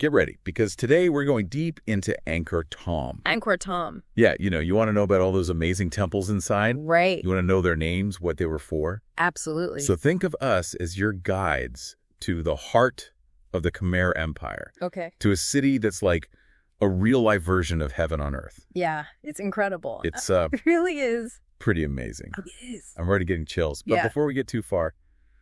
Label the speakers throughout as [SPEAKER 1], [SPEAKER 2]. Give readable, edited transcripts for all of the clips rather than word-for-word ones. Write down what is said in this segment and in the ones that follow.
[SPEAKER 1] get ready, because today we're going deep into Angkor Thom.
[SPEAKER 2] Angkor Thom.
[SPEAKER 1] Yeah, you want to know about all those amazing temples inside?
[SPEAKER 2] Right.
[SPEAKER 1] You want to know their names, what they were for?
[SPEAKER 2] Absolutely.
[SPEAKER 1] So think of us as your guides to the heart of the Khmer Empire.
[SPEAKER 2] Okay.
[SPEAKER 1] To a city that's like a real-life version of heaven on earth.
[SPEAKER 2] Yeah, it's incredible.
[SPEAKER 1] It's
[SPEAKER 2] it really is.
[SPEAKER 1] pretty amazing.
[SPEAKER 2] It is.
[SPEAKER 1] I'm already getting chills. But
[SPEAKER 2] Yeah.
[SPEAKER 1] before we get too far,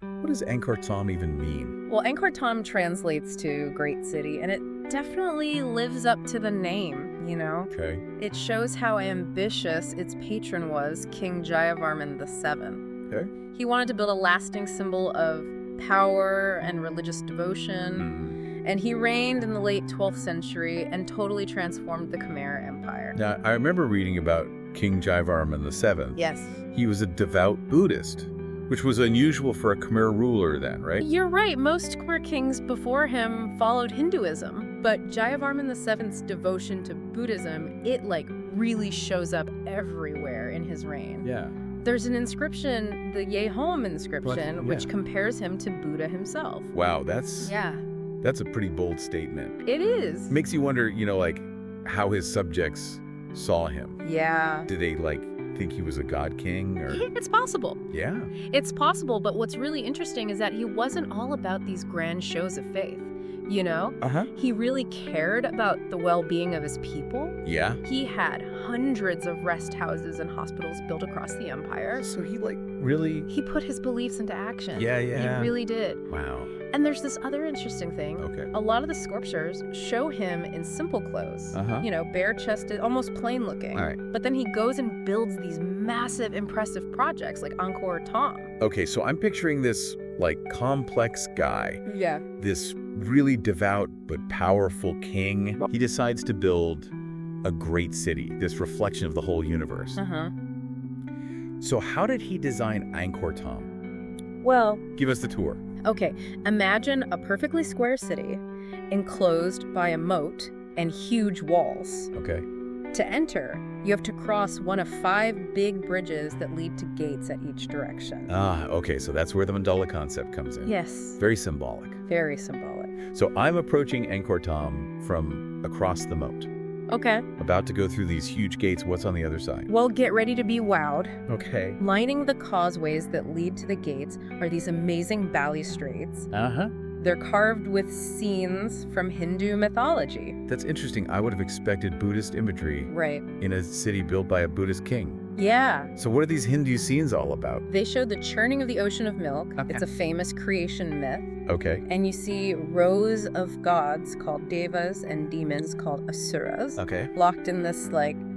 [SPEAKER 1] what does Angkor Thom even mean?
[SPEAKER 2] Well, Angkor Thom translates to great city, and it definitely lives up to the name,
[SPEAKER 1] Okay.
[SPEAKER 2] It shows how ambitious its patron was, King Jayavarman VII.
[SPEAKER 1] Okay.
[SPEAKER 2] He wanted to build a lasting symbol of power and religious devotion, and he reigned in the late 12th century and totally transformed the Khmer Empire.
[SPEAKER 1] Now, I remember reading about King Jayavarman VII.
[SPEAKER 2] Yes.
[SPEAKER 1] He was a devout Buddhist, which was unusual for a Khmer ruler then, right?
[SPEAKER 2] You're right. Most Khmer kings before him followed Hinduism, but Jayavarman VII's devotion to Buddhism, it really shows up everywhere in his reign.
[SPEAKER 1] Yeah.
[SPEAKER 2] There's an inscription, the Yehom inscription,
[SPEAKER 1] What?
[SPEAKER 2] which
[SPEAKER 1] Yeah.
[SPEAKER 2] compares him to Buddha himself.
[SPEAKER 1] Wow, that's
[SPEAKER 2] Yeah,
[SPEAKER 1] a pretty bold statement.
[SPEAKER 2] it is.
[SPEAKER 1] Makes you wonder, how his subjects saw him.
[SPEAKER 2] Yeah.
[SPEAKER 1] Did they think he was a god king or?
[SPEAKER 2] It's possible.
[SPEAKER 1] Yeah.
[SPEAKER 2] It's possible, but what's really interesting is that he wasn't all about these grand shows of faith,
[SPEAKER 1] Uh-huh.
[SPEAKER 2] He really cared about the well-being of his people.
[SPEAKER 1] Yeah.
[SPEAKER 2] He had hundreds of rest houses and hospitals built across the empire.
[SPEAKER 1] So he really.
[SPEAKER 2] He put his beliefs into action.
[SPEAKER 1] Yeah.
[SPEAKER 2] He really did.
[SPEAKER 1] Wow.
[SPEAKER 2] And there's this other interesting thing.
[SPEAKER 1] Okay.
[SPEAKER 2] A lot of the sculptures show him in simple clothes,
[SPEAKER 1] Uh-huh.
[SPEAKER 2] bare-chested, almost plain looking.
[SPEAKER 1] All right.
[SPEAKER 2] But then he goes and builds these massive, impressive projects like Angkor Thom.
[SPEAKER 1] Okay, so I'm picturing this complex guy.
[SPEAKER 2] Yeah.
[SPEAKER 1] This really devout but powerful king. He decides to build a great city, this reflection of the whole universe.
[SPEAKER 2] Uh-huh.
[SPEAKER 1] So how did he design Angkor Thom?
[SPEAKER 2] Well,
[SPEAKER 1] Give us the tour.
[SPEAKER 2] okay, imagine a perfectly square city enclosed by a moat and huge walls.
[SPEAKER 1] Okay.
[SPEAKER 2] To enter, you have to cross one of 5 big bridges that lead to gates at each direction.
[SPEAKER 1] Ah, okay, so that's where the mandala concept comes in.
[SPEAKER 2] Yes,
[SPEAKER 1] Very symbolic.
[SPEAKER 2] very symbolic.
[SPEAKER 1] So I'm approaching Angkor Thom from across the moat.
[SPEAKER 2] Okay,
[SPEAKER 1] About to go through these huge gates. What's on the other side?
[SPEAKER 2] well, get ready to be wowed.
[SPEAKER 1] Okay.
[SPEAKER 2] Lining the causeways that lead to the gates are these amazing balustrades.
[SPEAKER 1] Uh-huh.
[SPEAKER 2] They're carved with scenes from Hindu mythology.
[SPEAKER 1] That's interesting. I would have expected Buddhist imagery
[SPEAKER 2] Right.
[SPEAKER 1] in a city built by a Buddhist king.
[SPEAKER 2] Yeah.
[SPEAKER 1] So what are these Hindu scenes all about?
[SPEAKER 2] They show the churning of the ocean of milk.
[SPEAKER 1] Okay.
[SPEAKER 2] It's a famous creation myth.
[SPEAKER 1] Okay.
[SPEAKER 2] And you see rows of gods called devas and demons called asuras.
[SPEAKER 1] Okay.
[SPEAKER 2] Locked in this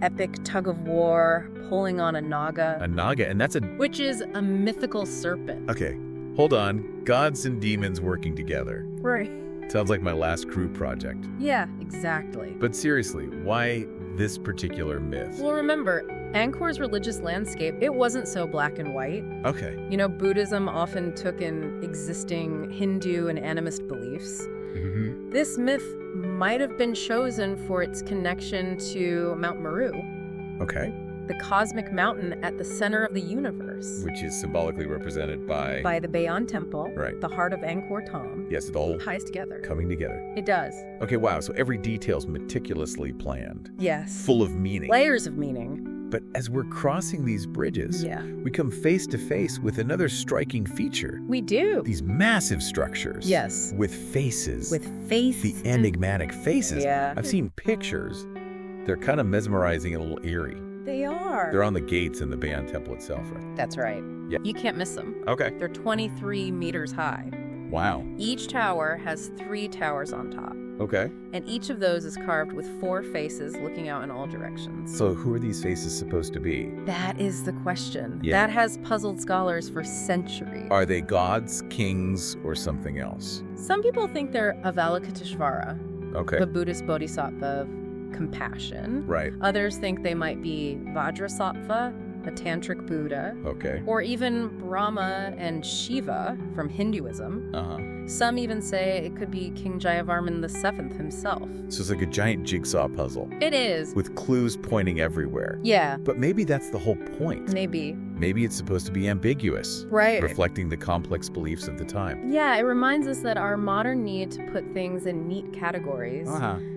[SPEAKER 2] epic tug of war, pulling on a naga,
[SPEAKER 1] A naga, and that's a...
[SPEAKER 2] which is a mythical serpent.
[SPEAKER 1] Okay. Hold on. Gods and demons working together.
[SPEAKER 2] Right.
[SPEAKER 1] Sounds like my last crew project.
[SPEAKER 2] Yeah, exactly.
[SPEAKER 1] But seriously, why this particular myth?
[SPEAKER 2] Well, remember, Angkor's religious landscape, it wasn't so black and white.
[SPEAKER 1] Okay.
[SPEAKER 2] Buddhism often took in existing Hindu and animist beliefs.
[SPEAKER 1] Mm-hmm.
[SPEAKER 2] This myth might have been chosen for its connection to Mount Meru,
[SPEAKER 1] Okay.
[SPEAKER 2] the cosmic mountain at the center of the universe.
[SPEAKER 1] Which is symbolically represented by
[SPEAKER 2] By the Bayon temple,
[SPEAKER 1] Right.
[SPEAKER 2] the heart of Angkor Thom.
[SPEAKER 1] Yes, it all
[SPEAKER 2] Ties together.
[SPEAKER 1] coming together.
[SPEAKER 2] It does.
[SPEAKER 1] Okay, wow. So every detail's meticulously planned,
[SPEAKER 2] Yes.
[SPEAKER 1] full of meaning.
[SPEAKER 2] Layers of meaning.
[SPEAKER 1] But as we're crossing these bridges,
[SPEAKER 2] Yeah.
[SPEAKER 1] we come face to face with another striking feature.
[SPEAKER 2] We do.
[SPEAKER 1] These massive structures.
[SPEAKER 2] Yes.
[SPEAKER 1] With faces.
[SPEAKER 2] With faces.
[SPEAKER 1] the enigmatic faces.
[SPEAKER 2] Yeah.
[SPEAKER 1] I've seen pictures. They're kind of mesmerizing and a little eerie.
[SPEAKER 2] They are.
[SPEAKER 1] They're on the gates in the Bayon temple itself, right?
[SPEAKER 2] That's right.
[SPEAKER 1] Yeah.
[SPEAKER 2] You can't miss them.
[SPEAKER 1] Okay.
[SPEAKER 2] They're 23 meters high.
[SPEAKER 1] Wow.
[SPEAKER 2] Each tower has 3 towers on top,
[SPEAKER 1] Okay.
[SPEAKER 2] and each of those is carved with 4 faces looking out in all directions.
[SPEAKER 1] So who are these faces supposed to be?
[SPEAKER 2] That is the question.
[SPEAKER 1] Yeah.
[SPEAKER 2] That has puzzled scholars for centuries.
[SPEAKER 1] Are they gods, kings, or something else?
[SPEAKER 2] Some people think they're Avalokiteshvara,
[SPEAKER 1] Okay.
[SPEAKER 2] the Buddhist bodhisattva of compassion.
[SPEAKER 1] Right.
[SPEAKER 2] Others think they might be Vajrasattva, a tantric Buddha,
[SPEAKER 1] Okay.
[SPEAKER 2] or even Brahma and Shiva from Hinduism.
[SPEAKER 1] Uh-huh.
[SPEAKER 2] Some even say it could be King Jayavarman VII himself.
[SPEAKER 1] So it's like a giant jigsaw puzzle
[SPEAKER 2] It is.
[SPEAKER 1] with clues pointing everywhere.
[SPEAKER 2] Yeah,
[SPEAKER 1] But maybe that's the whole point.
[SPEAKER 2] maybe.
[SPEAKER 1] Maybe it's supposed to be ambiguous,
[SPEAKER 2] Right.
[SPEAKER 1] reflecting the complex beliefs of the time.
[SPEAKER 2] Yeah, it reminds us that our modern need to put things in neat categories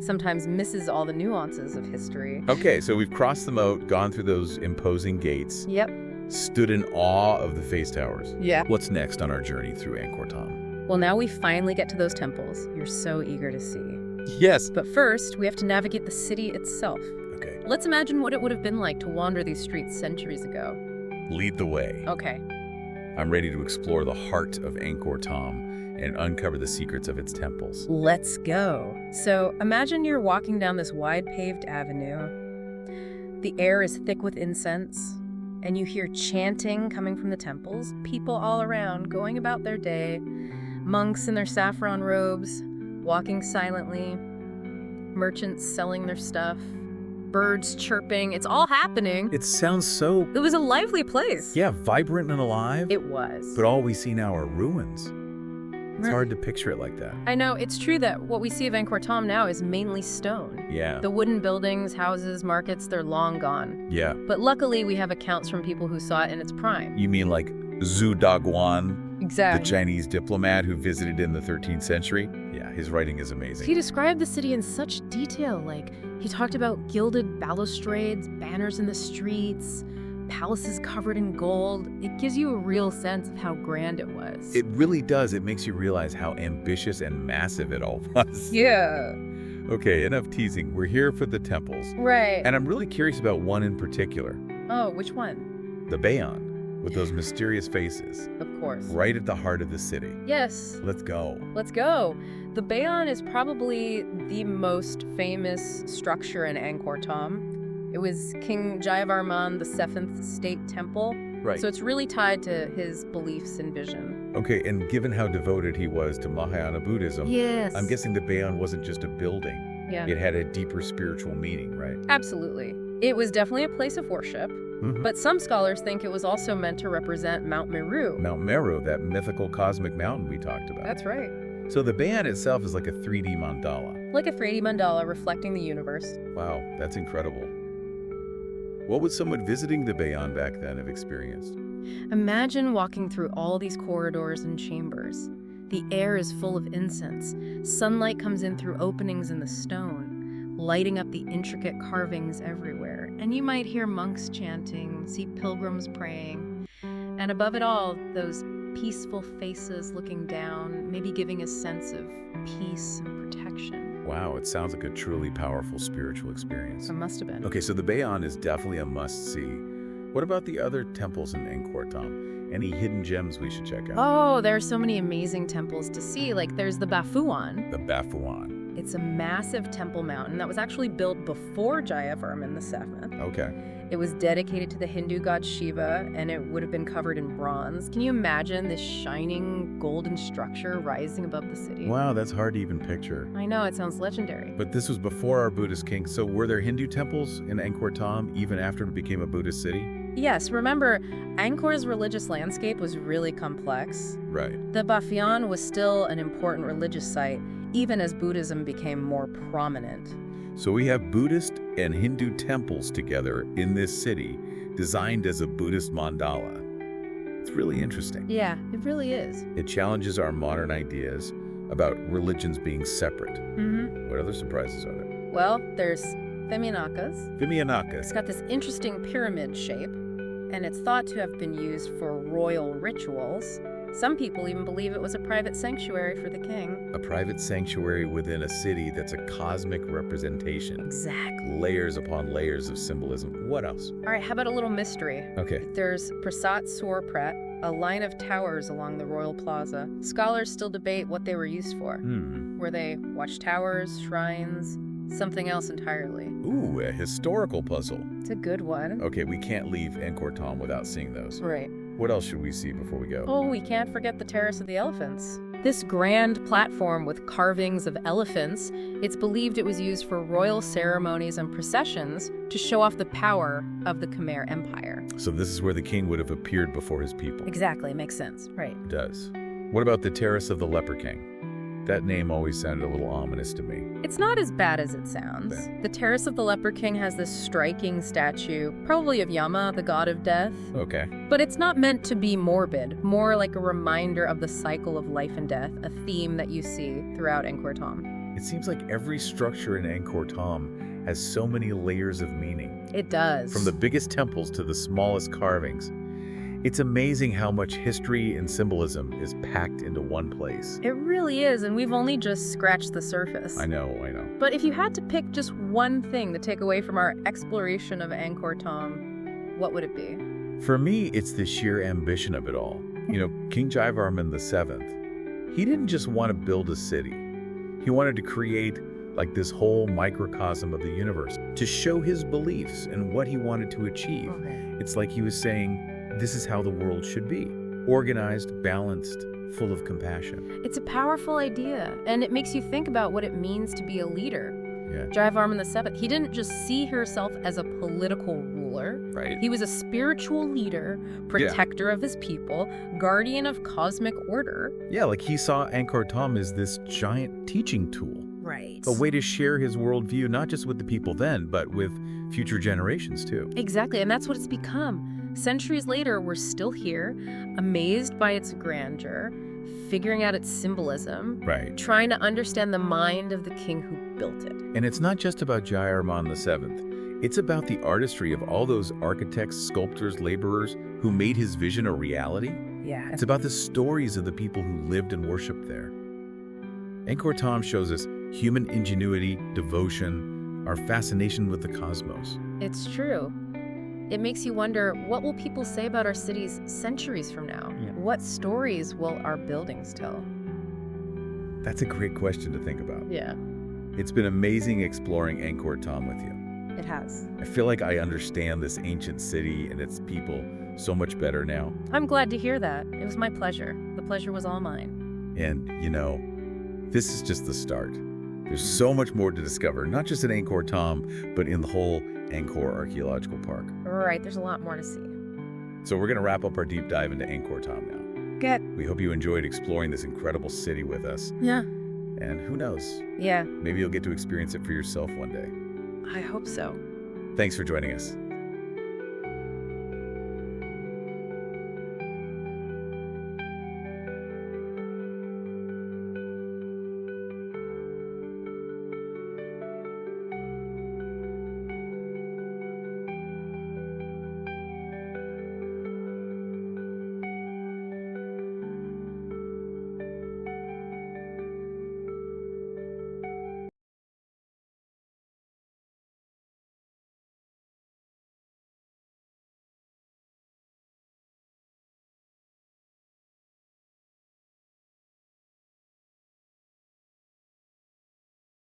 [SPEAKER 2] sometimes misses all the nuances of history.
[SPEAKER 1] Okay, so we've crossed the moat, gone through those imposing gates,
[SPEAKER 2] Yep.
[SPEAKER 1] stood in awe of the face towers.
[SPEAKER 2] Yeah.
[SPEAKER 1] What's next on our journey through Angkor Thom?
[SPEAKER 2] Well, now we finally get to those temples you're so eager to see.
[SPEAKER 1] Yes.
[SPEAKER 2] But first, we have to navigate the city itself.
[SPEAKER 1] Okay.
[SPEAKER 2] Let's imagine what it would have been like to wander these streets centuries ago.
[SPEAKER 1] Lead the way.
[SPEAKER 2] Okay.
[SPEAKER 1] I'm ready to explore the heart of Angkor Thom and uncover the secrets of its temples.
[SPEAKER 2] Let's go. So imagine you're walking down this wide paved avenue. The air is thick with incense, and you hear chanting coming from the temples, people all around going about their day, monks in their saffron robes, walking silently, merchants selling their stuff, birds chirping. It's all happening.
[SPEAKER 1] It sounds so,
[SPEAKER 2] It was a lively place.
[SPEAKER 1] yeah, vibrant and alive.
[SPEAKER 2] It was.
[SPEAKER 1] But all we see now are ruins. It's hard to picture it like that.
[SPEAKER 2] I know, it's true that what we see of Angkor Thom now is mainly stone.
[SPEAKER 1] Yeah.
[SPEAKER 2] The wooden buildings, houses, markets, they're long gone.
[SPEAKER 1] Yeah.
[SPEAKER 2] But luckily, we have accounts from people who saw it in its prime.
[SPEAKER 1] You mean like Zhu Daguan, the
[SPEAKER 2] Exactly.
[SPEAKER 1] Chinese diplomat who visited in the 13th century? Yeah, his writing is amazing.
[SPEAKER 2] He described the city in such detail. Like, he talked about gilded balustrades, banners in the streets, palaces covered in gold. It gives you a real sense of how grand it was.
[SPEAKER 1] It really does. It makes you realize how ambitious and massive it all was.
[SPEAKER 2] Yeah.
[SPEAKER 1] Okay, enough teasing. We're here for the temples.
[SPEAKER 2] Right.
[SPEAKER 1] And I'm really curious about one in particular,
[SPEAKER 2] Oh, which one?
[SPEAKER 1] the Bayon, with those mysterious faces,
[SPEAKER 2] Of course.
[SPEAKER 1] right at the heart of the city.
[SPEAKER 2] Yes.
[SPEAKER 1] Let's go.
[SPEAKER 2] Let's go. The Bayon is probably the most famous structure in Angkor Thom. It was King Jayavarman VII's state temple,
[SPEAKER 1] Right.
[SPEAKER 2] so it's really tied to his beliefs and vision.
[SPEAKER 1] Okay, and given how devoted he was to Mahayana Buddhism,
[SPEAKER 2] Yes.
[SPEAKER 1] I'm guessing the Bayon wasn't just a building.
[SPEAKER 2] Yeah.
[SPEAKER 1] It had a deeper spiritual meaning, right?
[SPEAKER 2] Absolutely. It was definitely a place of worship,
[SPEAKER 1] Mhm.
[SPEAKER 2] but some scholars think it was also meant to represent Mount Meru.
[SPEAKER 1] Mount Meru, that mythical cosmic mountain we talked about.
[SPEAKER 2] That's right.
[SPEAKER 1] So the Bayon itself is like a 3D mandala.
[SPEAKER 2] Like a 3D mandala reflecting the universe.
[SPEAKER 1] Wow, that's incredible. What would someone visiting the Bayon back then have experienced?
[SPEAKER 2] Imagine walking through all these corridors and chambers. The air is full of incense. Sunlight comes in through openings in the stone, lighting up the intricate carvings everywhere. And you might hear monks chanting, see pilgrims praying, and above it all, those peaceful faces looking down, maybe giving a sense of peace and protection.
[SPEAKER 1] Wow, it sounds like a truly powerful spiritual experience.
[SPEAKER 2] It must have been.
[SPEAKER 1] Okay, so the Bayon is definitely a must-see. What about the other temples in Angkor Thom? Any hidden gems we should check out?
[SPEAKER 2] Oh, there are so many amazing temples to see. Like there's the Baphuon.
[SPEAKER 1] The Baphuon.
[SPEAKER 2] It's a massive temple mountain that was actually built before Jayavarman VII.
[SPEAKER 1] Okay.
[SPEAKER 2] It was dedicated to the Hindu god Shiva, and it would have been covered in bronze. Can you imagine this shining golden structure rising above the city?
[SPEAKER 1] Wow, that's hard to even picture.
[SPEAKER 2] I know, it sounds legendary.
[SPEAKER 1] But this was before our Buddhist king, so were there Hindu temples in Angkor Thom even after it became a Buddhist city?
[SPEAKER 2] Yes, remember, Angkor's religious landscape was really complex.
[SPEAKER 1] Right.
[SPEAKER 2] The Baphuon was still an important religious site, even as Buddhism became more prominent.
[SPEAKER 1] So we have Buddhist and Hindu temples together in this city, designed as a Buddhist mandala. It's really interesting.
[SPEAKER 2] Yeah, it really is.
[SPEAKER 1] It challenges our modern ideas about religions being separate.
[SPEAKER 2] Mm-hmm.
[SPEAKER 1] What other surprises are there?
[SPEAKER 2] Well, there's Phimeanakas. It's
[SPEAKER 1] Phimeanakas.
[SPEAKER 2] got this interesting pyramid shape, and it's thought to have been used for royal rituals. Some people even believe it was a private sanctuary for the king.
[SPEAKER 1] A private sanctuary within a city that's a cosmic representation.
[SPEAKER 2] Exactly.
[SPEAKER 1] Layers upon layers of symbolism. What else?
[SPEAKER 2] All right, how about a little mystery?
[SPEAKER 1] Okay.
[SPEAKER 2] There's Prasat Suor Prat, a line of towers along the royal plaza. Scholars still debate what they were used for. Were they watchtowers, shrines, something else entirely?
[SPEAKER 1] Ooh, a historical puzzle.
[SPEAKER 2] It's a good one.
[SPEAKER 1] Okay, we can't leave Angkor Thom without seeing those.
[SPEAKER 2] Right.
[SPEAKER 1] What else should we see before we go?
[SPEAKER 2] Oh, we can't forget the Terrace of the Elephants. This grand platform with carvings of elephants, it's believed it was used for royal ceremonies and processions to show off the power of the Khmer Empire.
[SPEAKER 1] So this is where the king would have appeared before his people.
[SPEAKER 2] Exactly, makes sense. Right.
[SPEAKER 1] It does. What about the Terrace of the Leper King? That name always sounded a little ominous to me.
[SPEAKER 2] It's not as bad as it sounds.
[SPEAKER 1] Okay.
[SPEAKER 2] The Terrace of the Leper King has this striking statue, probably of Yama, the god of death.
[SPEAKER 1] Okay.
[SPEAKER 2] But it's not meant to be morbid, more like a reminder of the cycle of life and death, a theme that you see throughout Angkor Thom.
[SPEAKER 1] It seems like every structure in Angkor Thom has so many layers of meaning.
[SPEAKER 2] It does.
[SPEAKER 1] From the biggest temples to the smallest carvings. It's amazing how much history and symbolism is packed into one place.
[SPEAKER 2] It really is, and we've only just scratched the surface.
[SPEAKER 1] I know.
[SPEAKER 2] But if you had to pick just one thing to take away from our exploration of Angkor Thom, what would it be?
[SPEAKER 1] For me, it's the sheer ambition of it all. King Jayavarman VII, he didn't just want to build a city. He wanted to create like this whole microcosm of the universe to show his beliefs and what he wanted to achieve.
[SPEAKER 2] Okay.
[SPEAKER 1] It's like he was saying, this is how the world should be. Organized, balanced, full of compassion.
[SPEAKER 2] It's a powerful idea, and it makes you think about what it means to be a leader.
[SPEAKER 1] Yeah.
[SPEAKER 2] Jayavarman VII, he didn't just see himself as a political ruler.
[SPEAKER 1] Right.
[SPEAKER 2] He was a spiritual leader, protector of his people, guardian of cosmic order.
[SPEAKER 1] Yeah, like he saw Angkor Thom as this giant teaching tool.
[SPEAKER 2] Right.
[SPEAKER 1] A way to share his worldview, not just with the people then, but with future generations too.
[SPEAKER 2] Exactly, and that's what it's become. Centuries later, we're still here, amazed by its grandeur, figuring out its symbolism,
[SPEAKER 1] Right.
[SPEAKER 2] trying to understand the mind of the king who built it.
[SPEAKER 1] And it's not just about Jayavarman VII. It's about the artistry of all those architects, sculptors, laborers who made his vision a reality.
[SPEAKER 2] Yeah.
[SPEAKER 1] It's about the stories of the people who lived and worshipped there. Angkor Thom shows us human ingenuity, devotion, our fascination with the cosmos.
[SPEAKER 2] It's true. It makes you wonder, what will people say about our cities centuries from now?
[SPEAKER 1] Yeah.
[SPEAKER 2] What stories will our buildings tell?
[SPEAKER 1] That's a great question to think about.
[SPEAKER 2] Yeah,
[SPEAKER 1] It's been amazing exploring Angkor Thom with you.
[SPEAKER 2] it has.
[SPEAKER 1] I feel like I understand this ancient city and its people so much better now.
[SPEAKER 2] I'm glad to hear that. It was my pleasure. The pleasure was all mine.
[SPEAKER 1] And, this is just the start. There's so much more to discover, not just at Angkor Thom, but in the whole Angkor Archaeological Park.
[SPEAKER 2] Right, there's a lot more to see.
[SPEAKER 1] So we're going to wrap up our deep dive into Angkor Thom now.
[SPEAKER 2] Good.
[SPEAKER 1] We hope you enjoyed exploring this incredible city with us.
[SPEAKER 2] Yeah.
[SPEAKER 1] And who knows,
[SPEAKER 2] Yeah,
[SPEAKER 1] maybe you'll get to experience it for yourself one day.
[SPEAKER 2] I hope so.
[SPEAKER 1] Thanks for joining us.